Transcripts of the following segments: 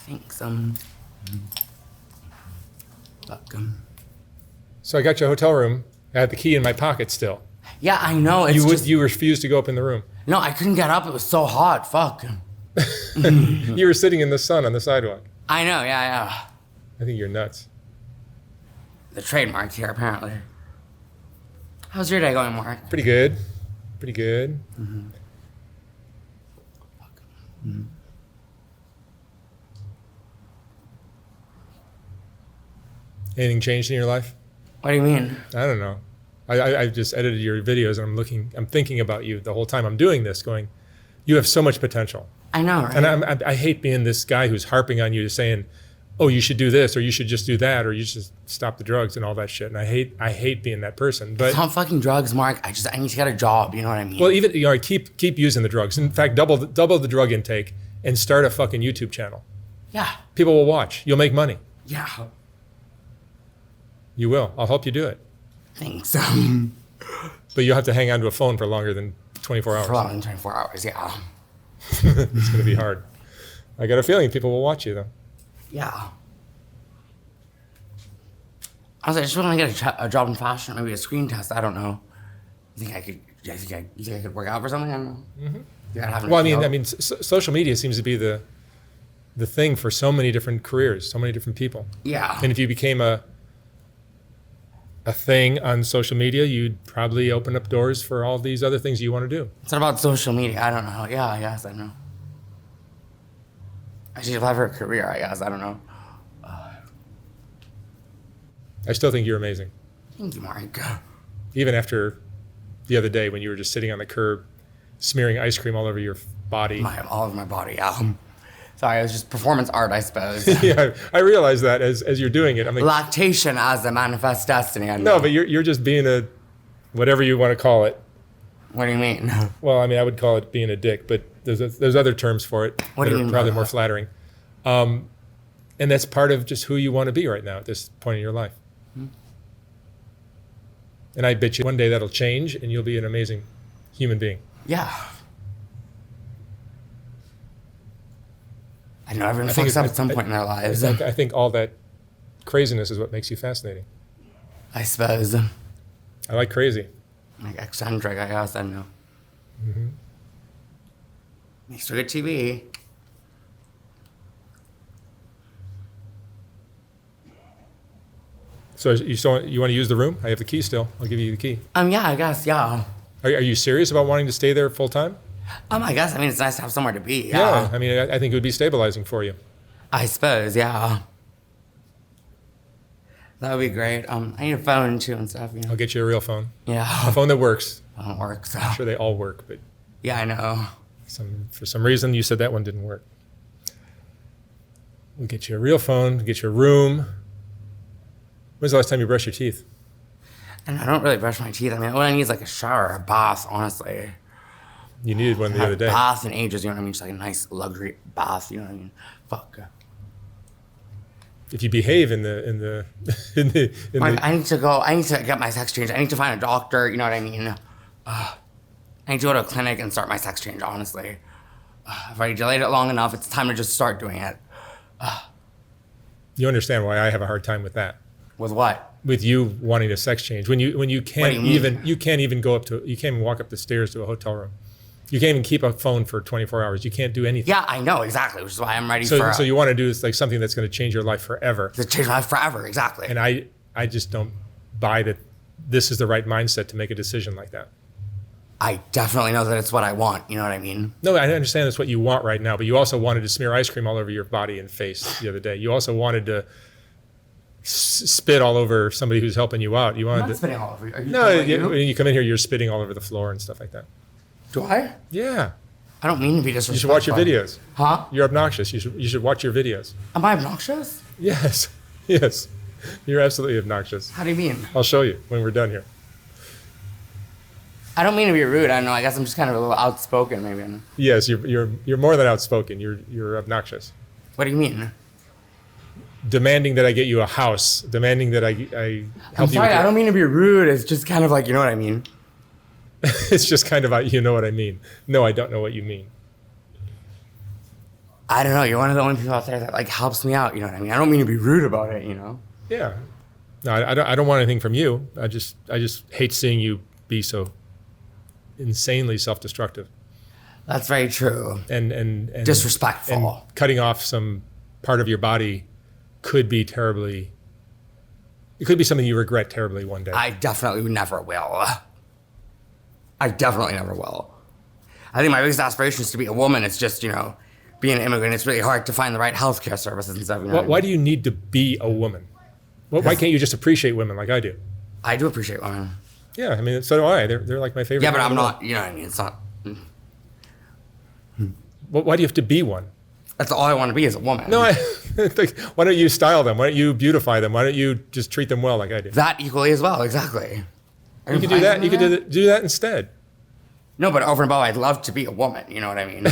Thanks. Fuck. So I got you a hotel room. I had the key in my pocket still. Yeah, I know. You refused to go up in the room. No, I couldn't get up. It was so hot. Fuck. You were sitting in the sun on the sidewalk. I know. Yeah. I think you're nuts. The trademark here, apparently. How's your day going, Mark? Pretty good. Pretty good. Mm-hmm. Mm-hmm. Anything changed in your life? What do you mean? I don't know. I just edited your videos and I'm thinking about you the whole time I'm doing this, going, you have so much potential. I know, right? And I hate being this guy who's harping on you, saying, oh, you should do this, or you should just do that, or you should stop the drugs and all that shit. And I hate being that person. But it's not fucking drugs, Mark. I need to get a job. You know what I mean? Well, even keep using the drugs. In fact, double the drug intake and start a fucking YouTube channel. Yeah. People will watch. You'll make money. Yeah. You will. I'll help you do it. Thanks. But you'll have to hang on to a phone for longer than 24 hours. For longer than 24 hours, yeah. It's going to be hard. I got a feeling people will watch you, though. Yeah. I just want to get a job in fashion, maybe a screen test. I don't know. You think I could work out for something? I don't know. Mm-hmm. Well, I mean, social media seems to be the thing for so many different careers, so many different people. Yeah. And if you became a thing on social media, you'd probably open up doors for all these other things you want to do. It's not about social media. I don't know. Yeah, I guess I know. I should apply for a career, I guess. I don't know. I still think you're amazing. Thank you, Mark. Even after the other day when you were just sitting on the curb, smearing ice cream all over your body. All over my body, yeah. Sorry, it was just performance art, I suppose. Yeah, I realize that as you're doing it. I'm like, lactation as a manifest destiny. I know. No, but you're just being a, whatever you want to call it. What do you mean? Well, I mean, I would call it being a dick, but there's other terms for it that are probably more flattering. And that's part of just who you want to be right now at this point in your life. Mm-hmm. And I bet you one day that'll change and you'll be an amazing human being. Yeah. I know everyone fucks up at some point in their lives. I think all that craziness is what makes you fascinating. I suppose. I like crazy. Like eccentric, I guess, I know. Mm-hmm. Makes for good TV. So you want to use the room? I have the key still. I'll give you the key. Yeah, I guess, yeah. Are you serious about wanting to stay there full time? I guess. I mean, it's nice to have somewhere to be. Yeah. I mean, I think it would be stabilizing for you. I suppose, yeah. That would be great. I need a phone too and stuff. You know? I'll get you a real phone. Yeah. A phone that works. Don't work. So. I'm sure they all work, but yeah, I know. For some reason, you said that one didn't work. We'll get you a real phone. We'll get you a room. When's the last time you brushed your teeth? And I don't really brush my teeth. I mean, what I need is like a shower, a bath, honestly. You needed one the other day. A bath in ages, you know what I mean? Just like a nice luxury bath, you know what I mean? Fuck. If you behave in the I need to get my sex change. I need to find a doctor, you know what I mean? I need to go to a clinic and start my sex change, honestly. If I delayed it long enough, it's time to just start doing it. You understand why I have a hard time with that. With what? With you wanting a sex change. When you can't even walk up the stairs to a hotel room. You can't even keep a phone for 24 hours. You can't do anything. Yeah, I know, exactly, which is why I'm ready for... So you want to do like something that's going to change your life forever. To change my life forever, exactly. And I just don't buy that this is the right mindset to make a decision like that. I definitely know that it's what I want, you know what I mean? No, I understand that's what you want right now, but you also wanted to smear ice cream all over your body and face the other day. You also wanted to spit all over somebody who's helping you out. You wanted I'm not spitting all over you. No, when you come in here, you're spitting all over the floor and stuff like that. Do I? Yeah. I don't mean to be disrespectful. You should watch your videos. Huh? You're obnoxious. You should watch your videos. Am I obnoxious? Yes. Yes. You're absolutely obnoxious. How do you mean? I'll show you when we're done here. I don't mean to be rude. I don't know. I guess I'm just kind of a little outspoken, maybe. I don't know. Yes, you're more than outspoken. You're obnoxious. What do you mean? Demanding that I get you a house. Demanding that I help you. I'm sorry. I don't mean to be rude. It's just kind of like, you know what I mean? It's just kind of, you know what I mean. No, I don't know what you mean. I don't know. You're one of the only people out there that like helps me out. You know what I mean? I don't mean to be rude about it. Yeah. No, I don't want anything from you. I just hate seeing you be so insanely self-destructive. That's very true. And disrespectful. And cutting off some part of your body could be terribly. It could be something you regret terribly one day. I definitely never will. I definitely never will. I think my biggest aspiration is to be a woman. It's just, being an immigrant, it's really hard to find the right healthcare services and stuff. Why do you need to be a woman? Why can't you just appreciate women like I do? I do appreciate women. Yeah, I mean, so do I. They're like my favorite. Yeah, but I'm not, you know what I mean? It's not. Why do you have to be one? That's all I want to be is a woman. No, why don't you style them? Why don't you beautify them? Why don't you just treat them well like I do? That equally as well, exactly. You could do that. You could do that instead. No, but over and above, I'd love to be a woman. You know what I mean?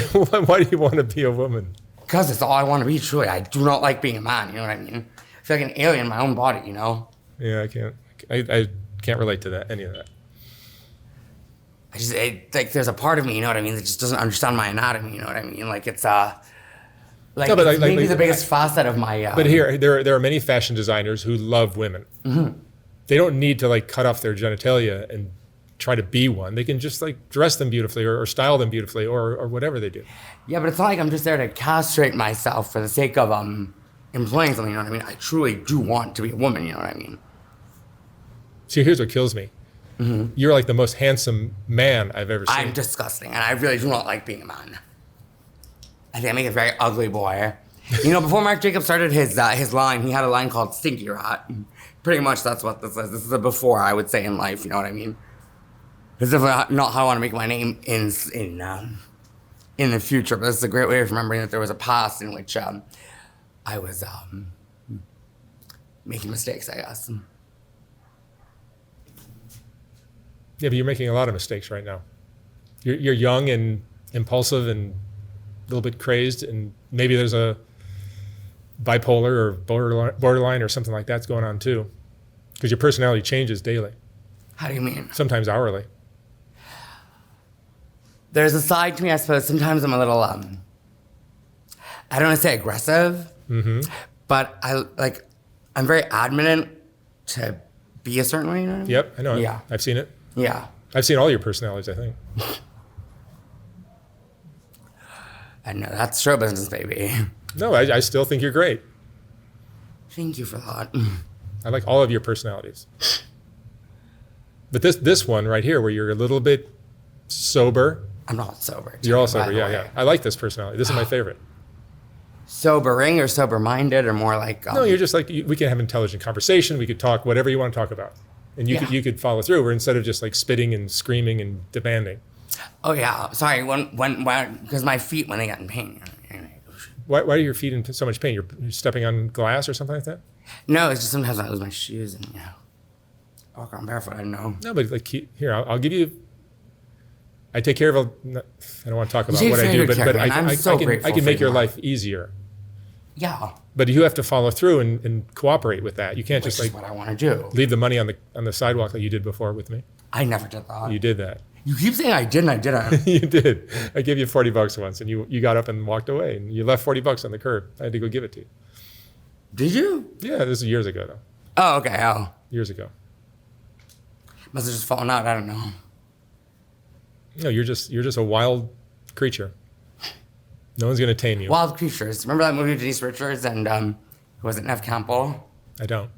Why do you want to be a woman? Because it's all I want to be, truly. I do not like being a man, you know what I mean? I feel like an alien in my own body, Yeah, I can't relate to that, any of that. There's a part of me, you know what I mean, that just doesn't understand my anatomy, you know what I mean? Like, it's, No, but it's maybe the biggest facet of my... But here, there are many fashion designers who love women. Mm-hmm. They don't need to, cut off their genitalia and try to be one. They can just, dress them beautifully or style them beautifully or whatever they do. Yeah, but it's not like I'm just there to castrate myself for the sake of employing something, you know what I mean? I truly do want to be a woman, you know what I mean? See, here's what kills me. Mm-hmm. You're like the most handsome man I've ever seen. I'm disgusting, and I really do not like being a man. I think I make a very ugly boy. Before Marc Jacobs started his line, he had a line called Stinky Rat. Pretty much that's what this is. This is a before, I would say, in life, you know what I mean? This is definitely not how I want to make my name in the future, but this is a great way of remembering that there was a past in which I was making mistakes, I guess. Yeah, but you're making a lot of mistakes right now. You're young and impulsive and a little bit crazed, and maybe there's a bipolar or borderline or something like that's going on too, because your personality changes daily. How do you mean? Sometimes hourly. There's a side to me, I suppose. Sometimes I'm a little, I don't want to say aggressive, but I'm very adamant to be a certain way. You know? Yep, I know. Yeah. I've seen it. Yeah. I've seen all your personalities, I think. I know, that's show business, baby. No, I still think you're great. Thank you for that. I like all of your personalities. But this one right here, where you're a little bit sober. I'm not sober. You're all sober, yeah. I like this personality. This is my favorite. Sobering or sober-minded or more like... No, you're just like, we can have intelligent conversation. We could talk whatever you want to talk about. And you could follow through, where instead of just spitting and screaming and demanding. Oh, yeah. Sorry, because my feet, when they get in pain. Why are your feet in so much pain? You're stepping on glass or something like that? No, it's just sometimes I lose my shoes and, I walk around barefoot, I don't know. No, but here, I'll give you... I take care of... I don't want to talk about what I do, but I can make your life easier. Yeah. But you have to follow through and cooperate with that. You can't just what I want to do. Leave the money on the sidewalk like you did before with me. I never did that. You did that. You keep saying I didn't. I didn't. You did. I gave you $40 once, and you got up and walked away, and you left $40 on the curb. I had to go give it to you. Did you? Yeah, this is years ago, though. Oh, okay. Oh. Years ago. Must have just fallen out. I don't know. No, you're just a wild creature. No one's going to tame you. Wild Creatures. Remember that movie with Denise Richards and who was it, Nev Campbell? I don't.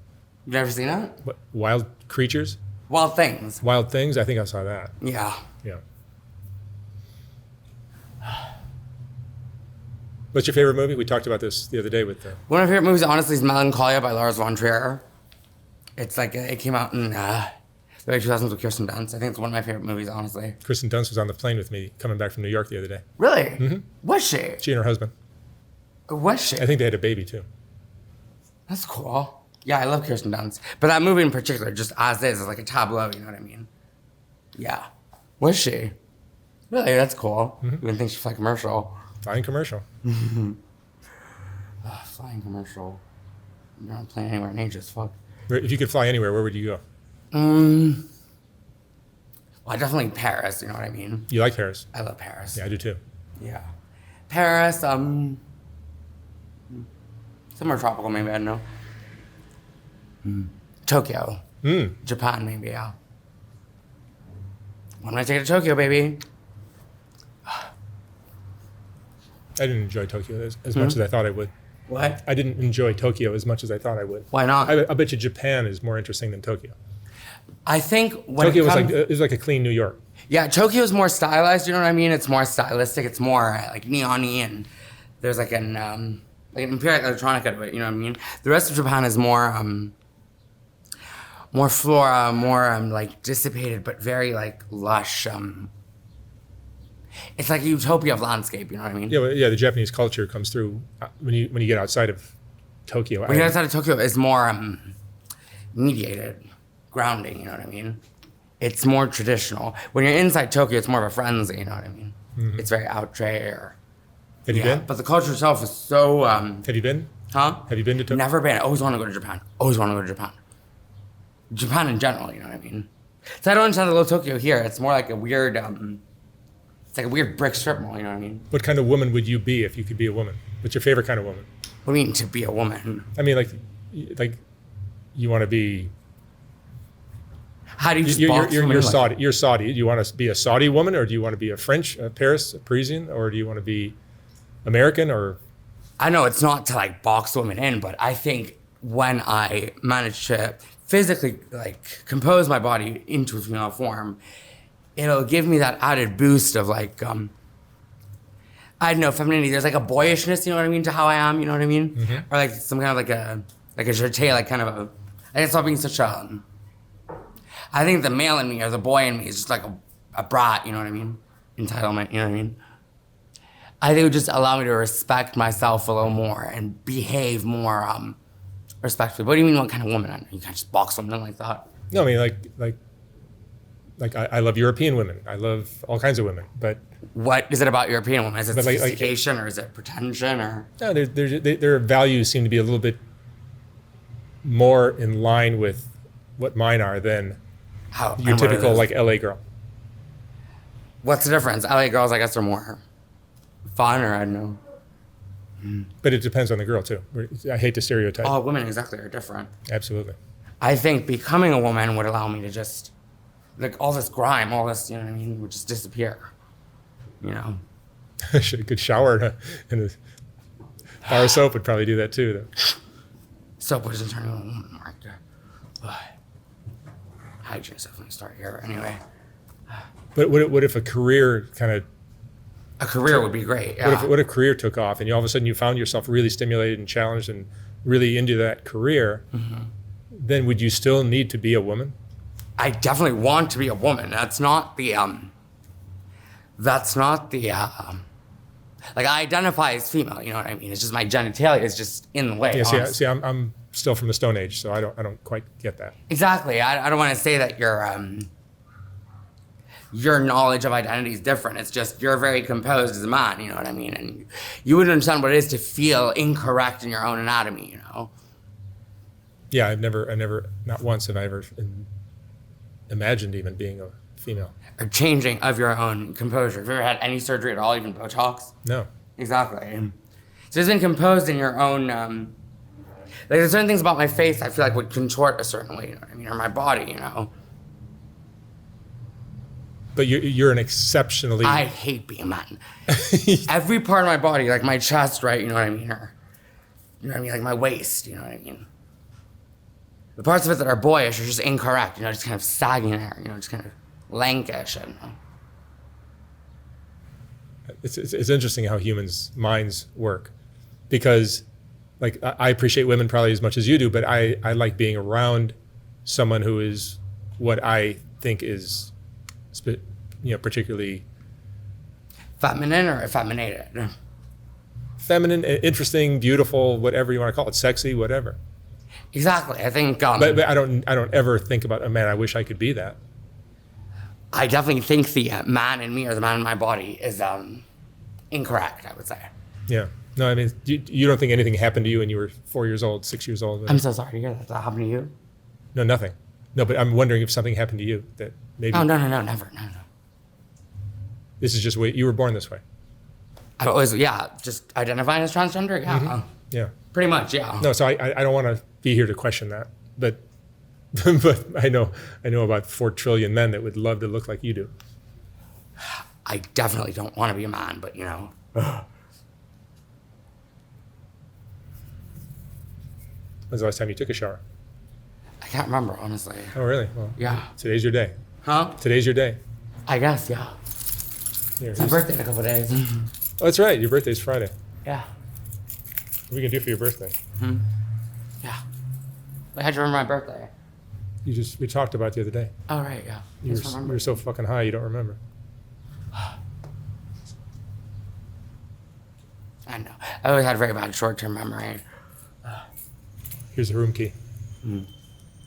You've never seen it? What, Wild Creatures? Wild Things. Wild Things? I think I saw that. Yeah. Yeah. What's your favorite movie? We talked about this the other day with the... One of my favorite movies, honestly, is Melancholia by Lars von Trier. It's it came out in the early 2000s with Kirsten Dunst. I think it's one of my favorite movies, honestly. Kirsten Dunst was on the plane with me coming back from New York the other day. Really? Mm-hmm. Was she? She and her husband. Was she? I think they had a baby, too. That's cool. Yeah, I love Kirsten Dunst. But that movie in particular, just as is like a tableau, you know what I mean? Yeah. Was she? Really? That's cool. Mm-hmm. You wouldn't think she'd fly commercial. Flying commercial. Flying commercial. You're not playing anywhere in ages, fuck. If you could fly anywhere, where would you go? Well, definitely Paris, you know what I mean? You like Paris? I love Paris. Yeah, I do too. Yeah. Paris, Somewhere tropical, maybe, I don't know. Tokyo. Japan, maybe, yeah. When I take it to Tokyo, baby. I didn't enjoy Tokyo as much as I thought I would. What? I didn't enjoy Tokyo as much as I thought I would. Why not? I bet you Japan is more interesting than Tokyo. I think when Tokyo it was like a clean New York. Yeah, Tokyo is more stylized, you know what I mean? It's more stylistic, it's more like neon-y, and there's like an imperial electronica to it, you know what I mean? The rest of Japan is more flora, more like dissipated, but very like lush. It's like a utopia of landscape, you know what I mean? Yeah, the Japanese culture comes through when you get outside of Tokyo. When you get outside of Tokyo, it's more mediated, grounding, you know what I mean? It's more traditional. When you're inside Tokyo, it's more of a frenzy, you know what I mean? Mm-hmm. It's very outre. Have you been? But the culture itself is so... Have you been? Huh? Have you been to Tokyo? Never been. I always want to go to Japan. Always want to go to Japan. Japan in general, you know what I mean? So I don't understand the little Tokyo here. It's more like a weird... it's like a weird brick strip mall, you know what I mean? What kind of woman would you be if you could be a woman? What's your favorite kind of woman? What do you mean, to be a woman? I mean, like you want to be... How do you just box women you're like Saudi. You're Saudi. Do you want to be a Saudi woman, or do you want to be a French, a Paris, a Parisian, or do you want to be American, or... I know it's not to like box women in, but I think when I manage to physically like compose my body into a female form, it'll give me that added boost of like, I don't know, femininity. There's like a boyishness, you know what I mean, to how I am, you know what I mean? Mm-hmm. Or like some kind of like a jeté, like kind of a, I guess not being such a, I think the male in me or the boy in me is just like a brat, you know what I mean? Entitlement, you know what I mean? I think it would just allow me to respect myself a little more and behave more respectfully. What do you mean, what kind of woman? I know you can't just box something like that. No, I mean, like I love European women. I love all kinds of women, but... What is it about European women? Is it sophistication or is it pretension or... No, their values seem to be a little bit more in line with what mine are than your typical like LA girl. What's the difference? LA girls, I guess, are more fun, or I don't know. But it depends on the girl too. I hate to stereotype. All women exactly are different. Absolutely. I think becoming a woman would allow me to just, like, all this grime, all this, you know what I mean, would just disappear. You know? A good shower and a bar of soap would probably do that too, though. Soap doesn't turn you into a woman right there. Hygiene stuff, let me start here. Anyway. But what if a career kind of... A career would be great, yeah. What if a career took off and all of a sudden you found yourself really stimulated and challenged and really into that career, then would you still need to be a woman? I definitely want to be a woman. That's not the, like, I identify as female, you know what I mean? It's just my genitalia is just in the way. Yeah, see, I'm still from the Stone Age, so I don't quite get that. Exactly. I don't want to say that your knowledge of identity is different. It's just you're very composed as a man, you know what I mean? And you wouldn't understand what it is to feel incorrect in your own anatomy, you know? Yeah, I've never, not once have I ever imagined even being a female. Or changing of your own composure. Have you ever had any surgery at all, even Botox? No. Exactly. So it's been composed in your own, like there's certain things about my face I feel like would contort a certain way, you know what I mean? Or my body, you know? But you're an exceptionally... I hate being a man. Every part of my body, like my chest, right, you know what I mean? Or, you know what I mean? Like my waist, you know what I mean? The parts of it that are boyish are just incorrect, you know, just kind of sagging there, you know, just kind of lankish. I don't know. It's interesting how humans' minds work. Because, like, I appreciate women probably as much as you do, but I like being around someone who is what I think is... particularly feminine or effeminated? Feminine, interesting, beautiful, whatever you want to call it, sexy, whatever. Exactly. I think. But I don't ever think about, oh man, I wish I could be that. I definitely think the man in me or the man in my body is incorrect, I would say. Yeah. No, I mean, you don't think anything happened to you when you were 4 years old, 6 years old? I'm so sorry to hear that. Did that happen to you? No, nothing. No, but I'm wondering if something happened to you that maybe... Oh, no, never, no. This is just the way you were born this way. I always, just identifying as transgender, yeah. Mm-hmm. Yeah. Pretty much, yeah. No, so I don't want to be here to question that, but but I know about 4 trillion men that would love to look like you do. I definitely don't want to be a man, but you know. When's the last time you took a shower? I can't remember, honestly. Oh, really? Well, Yeah. Today's your day. Huh? Today's your day. I guess, yeah. Here, It's my birthday in a couple of days. Oh, that's right. Your birthday's Friday. Yeah. What are we gonna do for your birthday? Yeah. Wait, how'd you remember my birthday? We talked about it the other day. Oh, right, yeah. You were so fucking high you don't remember. I know. I always had a very bad short-term memory. Here's the room key.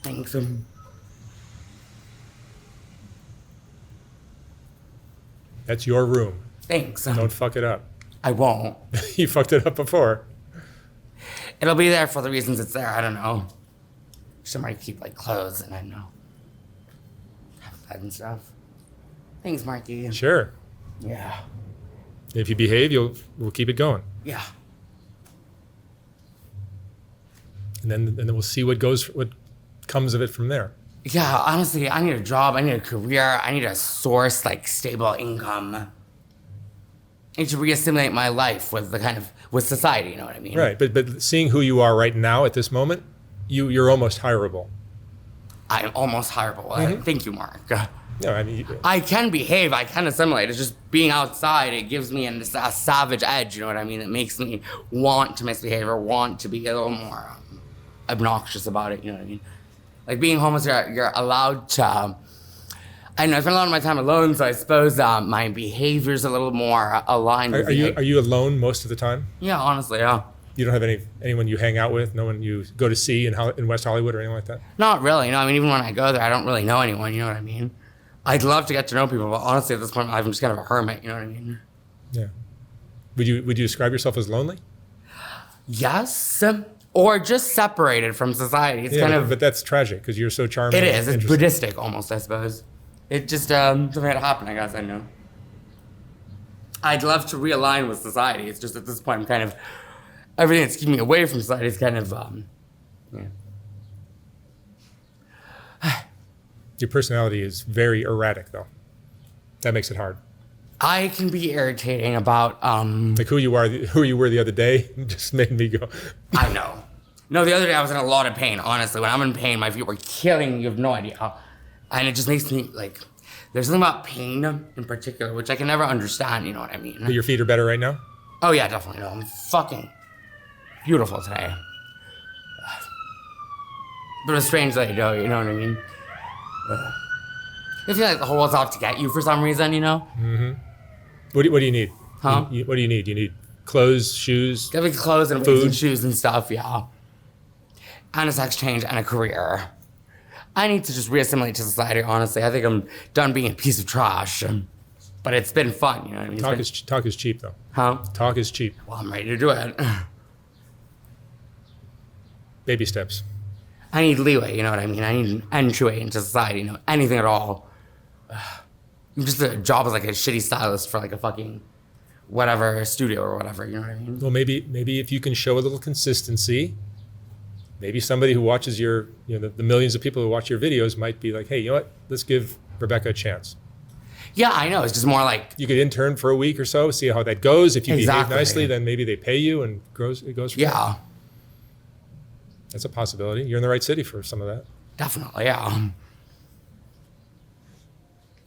Thanks. That's your room. Thanks. Don't fuck it up. I won't. You fucked it up before. It'll be there for the reasons it's there. I don't know. Somebody keep like clothes and I don't know. Have a bed and stuff. Thanks, Marky. Sure. Yeah. If you behave, we'll keep it going. Yeah. And then we'll see what comes of it from there. Yeah, honestly, I need a job, I need a career, I need a source, like, stable income. I need to reassimilate my life with with society, you know what I mean? Right, but seeing who you are right now at this moment, you're almost hireable. I'm almost hireable. Thank you, Mark. No, I mean, I can behave, I can assimilate. It's just being outside, it gives me a savage edge, you know what I mean? It makes me want to misbehave or want to be a little more obnoxious about it, you know what I mean? Like being homeless, you're allowed to, I know I spend a lot of my time alone, so I suppose my behavior's a little more aligned with are you alone most of the time? Yeah, honestly, yeah. You don't have anyone you hang out with, no one you go to see in West Hollywood or anything like that? Not really, no. I mean, even when I go there, I don't really know anyone, you know what I mean? I'd love to get to know people, but honestly, at this point in my life, I'm just kind of a hermit, you know what I mean? Yeah. Would you describe yourself as lonely? Yes, or just separated from society. It's kind of... But that's tragic, because you're so charming. It is. It's Buddhistic, almost, I suppose. It just something had to happen, I guess, I know. I'd love to realign with society. It's just at this point, I'm kind of... Everything that's keeping me away from society is kind of... yeah. Your personality is very erratic, though. That makes it hard. I can be irritating about... Like who you were the other day just made me go... I know. No, the other day I was in a lot of pain, honestly. When I'm in pain, my feet were killing me. You have no idea. And it just makes me, like... There's something about pain in particular, which I can never understand, you know what I mean? But your feet are better right now? Oh, yeah, definitely. No, I'm fucking beautiful today. But a strange lady, though, you know what I mean? I feel like the whole world's out to get you for some reason, you know? Mm-hmm. What do you need? Huh? What do you need? You need clothes, shoes, Definitely clothes and food, and shoes and stuff, yeah. And a sex change and a career. I need to just reassimilate to society, honestly. I think I'm done being a piece of trash. But it's been fun, you know what I mean? Talk is cheap, though. Huh? Talk is cheap. Well, I'm ready to do it. Baby steps. I need leeway, you know what I mean? I need an entryway into society, you know, anything at all. Just a job as like a shitty stylist for like a fucking whatever studio or whatever, you know what I mean? Well, maybe if you can show a little consistency, maybe somebody who watches the millions of people who watch your videos might be like, hey, you know what? Let's give Rebecca a chance. Yeah, I know. It's just more like... You could intern for a week or so, see how that goes. If you behave Exactly. nicely, then maybe they pay you and it goes from there. Yeah, That's a possibility. You're in the right city for some of that. definitely, yeah.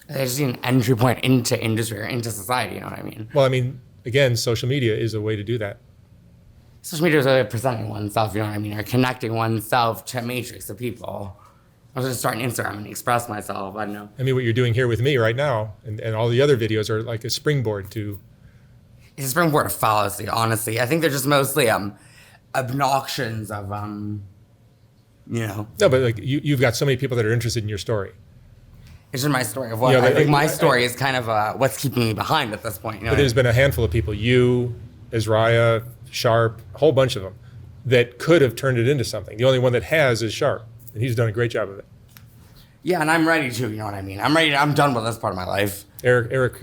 I just need an entry point into industry or into society, you know what I mean? Well, I mean, again, social media is a way to do that. Social media is a way of presenting oneself, you know what I mean? Or connecting oneself to a matrix of people. I was just starting Instagram and express myself, I don't know. I mean, what you're doing here with me right now and all the other videos are like a springboard to... It's a springboard of fallacy, honestly. I think they're just mostly obnoxions of, you know. No, but like you've got so many people that are interested in your story. It's just my story of what... Yeah, I think my story is kind of what's keeping me behind at this point. You know But there's been a handful of people, you, Azraya, Sharp, a whole bunch of them, that could have turned it into something. The only one that has is Sharp, and he's done a great job of it. Yeah, and I'm ready to, you know what I mean? I'm done with this part of my life. Eric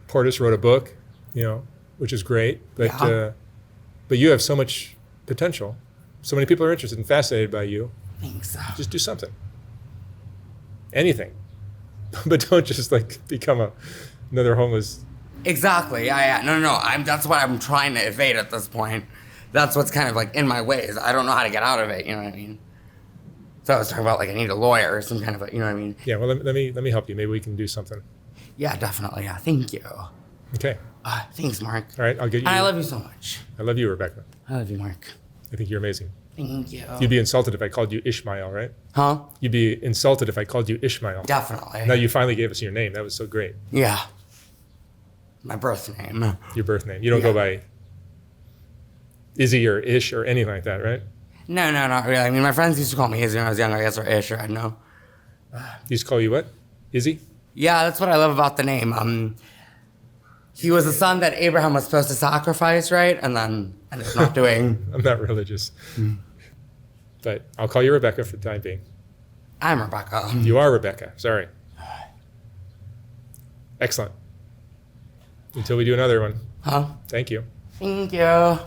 Portis wrote a book, which is great, but Yeah. but you have so much potential. So many people are interested and fascinated by you. Thanks. Just do something. Anything. But don't just like become another homeless. Exactly. Yeah. No. That's what I'm trying to evade at this point. That's what's kind of like in my ways. I don't know how to get out of it. You know what I mean? So I was talking about like I need a lawyer or some kind of like, you know what I mean? Yeah. Well, let me help you. Maybe we can do something. Yeah, definitely. Yeah. Thank you. Okay. Thanks, Mark. All right. I'll get you. And I love you so much. I love you, Rebecca. I love you, Mark. I think you're amazing. Thank you. You'd be insulted if I called you Ishmael, right? Huh? You'd be insulted if I called you Ishmael. Definitely. Now you finally gave us your name. That was so great. Yeah. My birth name. Your birth name. You don't go by Izzy or Ish or anything like that, right? No, not really. I mean, my friends used to call me Izzy when I was younger, I guess, or Ish, or I don't know. He used to call you what? Izzy? Yeah, that's what I love about the name. He was the son that Abraham was supposed to sacrifice, right? And then ended up not doing. I'm not religious. But I'll call you Rebecca for the time being. I'm Rebecca. You are Rebecca. Sorry. Excellent. Until we do another one. Huh? Thank you. Thank you.